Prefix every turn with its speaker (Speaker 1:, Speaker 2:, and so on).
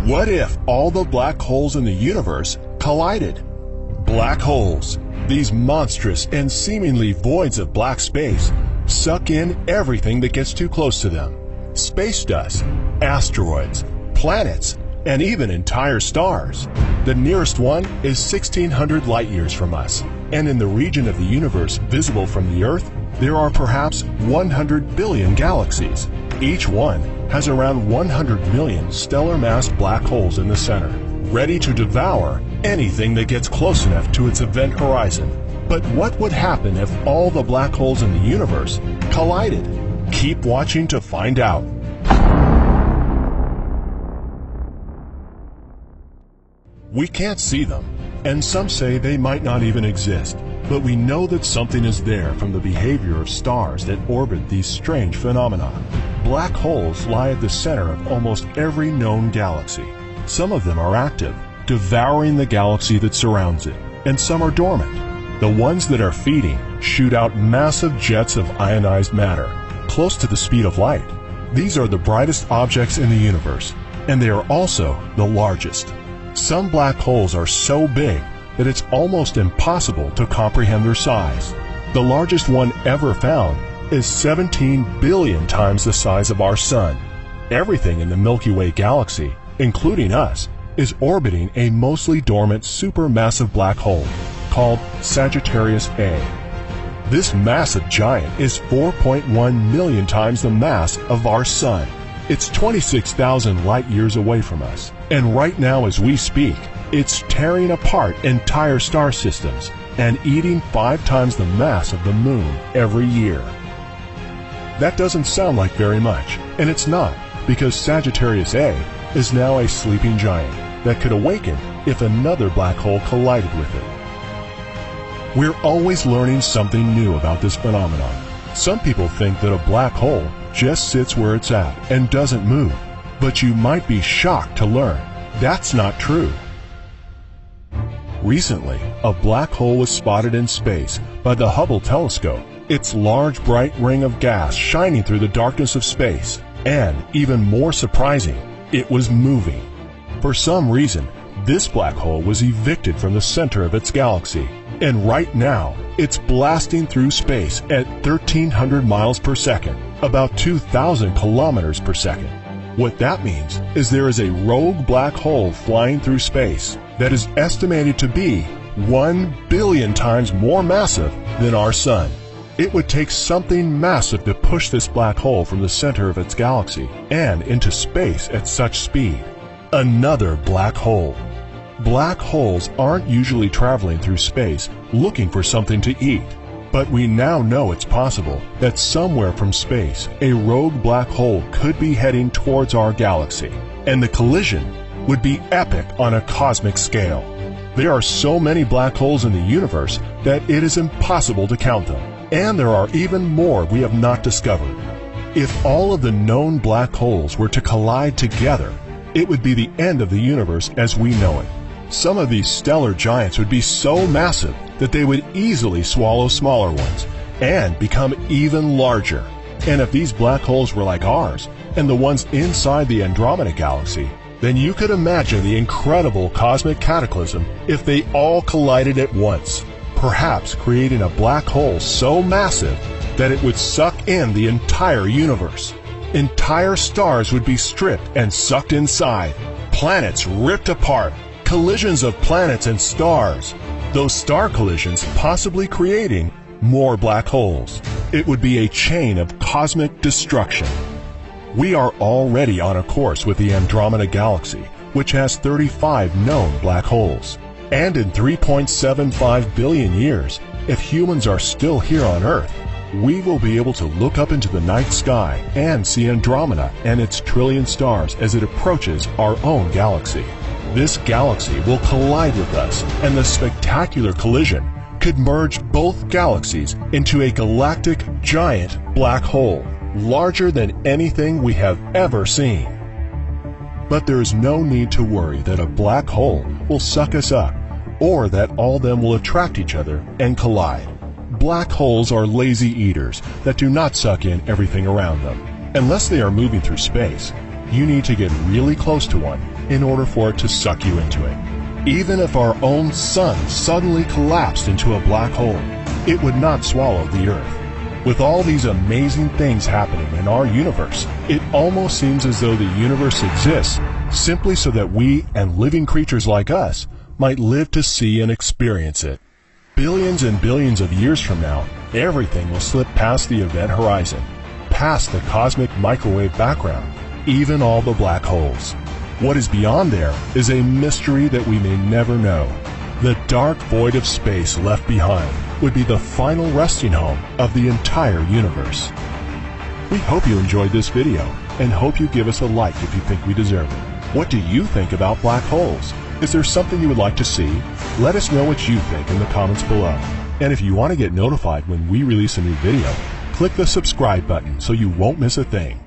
Speaker 1: What if all the black holes in the universe collided? Black holes, these monstrous and seemingly voids of black space, suck in everything that gets too close to them. Space dust, asteroids, planets, and even entire stars. The nearest one is 1,600 light-years from us, and in the region of the universe visible from the Earth, there are perhaps 100 billion galaxies. Each one has around 100 million stellar-mass black holes in the center, ready to devour anything that gets close enough to its event horizon. But what would happen if all the black holes in the universe collided? Keep watching to find out. We can't see them, and some say they might not even exist, but we know that something is there from the behavior of stars that orbit these strange phenomena. Black holes lie at the center of almost every known galaxy. Some of them are active, devouring the galaxy that surrounds it, and some are dormant. The ones that are feeding shoot out massive jets of ionized matter, close to the speed of light. These are the brightest objects in the universe, and they are also the largest. Some black holes are so big that it's almost impossible to comprehend their size. The largest one ever found is 17 billion times the size of our Sun. Everything in the Milky Way galaxy, including us, is orbiting a mostly dormant supermassive black hole called Sagittarius A. This massive giant is 4.1 million times the mass of our Sun. It's 26,000 light-years away from us, and right now as we speak, it's tearing apart entire star systems and eating 5 times the mass of the Moon every year. That doesn't sound like very much, and it's not, because Sagittarius A is now a sleeping giant that could awaken if another black hole collided with it. We're always learning something new about this phenomenon. Some people think that a black hole just sits where it's at and doesn't move, but you might be shocked to learn that's not true. Recently, a black hole was spotted in space by the Hubble telescope, its large bright ring of gas shining through the darkness of space, and, even more surprising, it was moving. For some reason, this black hole was evicted from the center of its galaxy, and right now, it's blasting through space at 1,300 miles per second, about 2,000 kilometers per second. What that means is there is a rogue black hole flying through space that is estimated to be 1 billion times more massive than our Sun. It would take something massive to push this black hole from the center of its galaxy and into space at such speed. Another black hole. Black holes aren't usually traveling through space looking for something to eat, but we now know it's possible that somewhere from space a rogue black hole could be heading towards our galaxy, and the collision would be epic on a cosmic scale. There are so many black holes in the universe that it is impossible to count them, and there are even more we have not discovered. If all of the known black holes were to collide together, it would be the end of the universe as we know it. Some of these stellar giants would be so massive that they would easily swallow smaller ones and become even larger. And if these black holes were like ours and the ones inside the Andromeda Galaxy, then you could imagine the incredible cosmic cataclysm if they all collided at once, perhaps creating a black hole so massive that it would suck in the entire universe. Entire stars would be stripped and sucked inside, planets ripped apart, collisions of planets and stars, those star collisions possibly creating more black holes. It would be a chain of cosmic destruction. We are already on a course with the Andromeda Galaxy, which has 35 known black holes. And in 3.75 billion years, if humans are still here on Earth, we will be able to look up into the night sky and see Andromeda and its trillion stars as it approaches our own galaxy. This galaxy will collide with us, and the spectacular collision could merge both galaxies into a galactic giant black hole, larger than anything we have ever seen. But there is no need to worry that a black hole will suck us up, or that all of them will attract each other and collide. Black holes are lazy eaters that do not suck in everything around them. Unless they are moving through space, you need to get really close to one in order for it to suck you into it. Even if our own sun suddenly collapsed into a black hole, it would not swallow the Earth. With all these amazing things happening in our universe, it almost seems as though the universe exists simply so that we and living creatures like us might live to see and experience it. Billions and billions of years from now, everything will slip past the event horizon, past the cosmic microwave background, even all the black holes. What is beyond there is a mystery that we may never know. The dark void of space left behind would be the final resting home of the entire universe. We hope you enjoyed this video and hope you give us a like if you think we deserve it. What do you think about black holes? Is there something you would like to see? Let us know what you think in the comments below. And if you want to get notified when we release a new video, click the subscribe button so you won't miss a thing.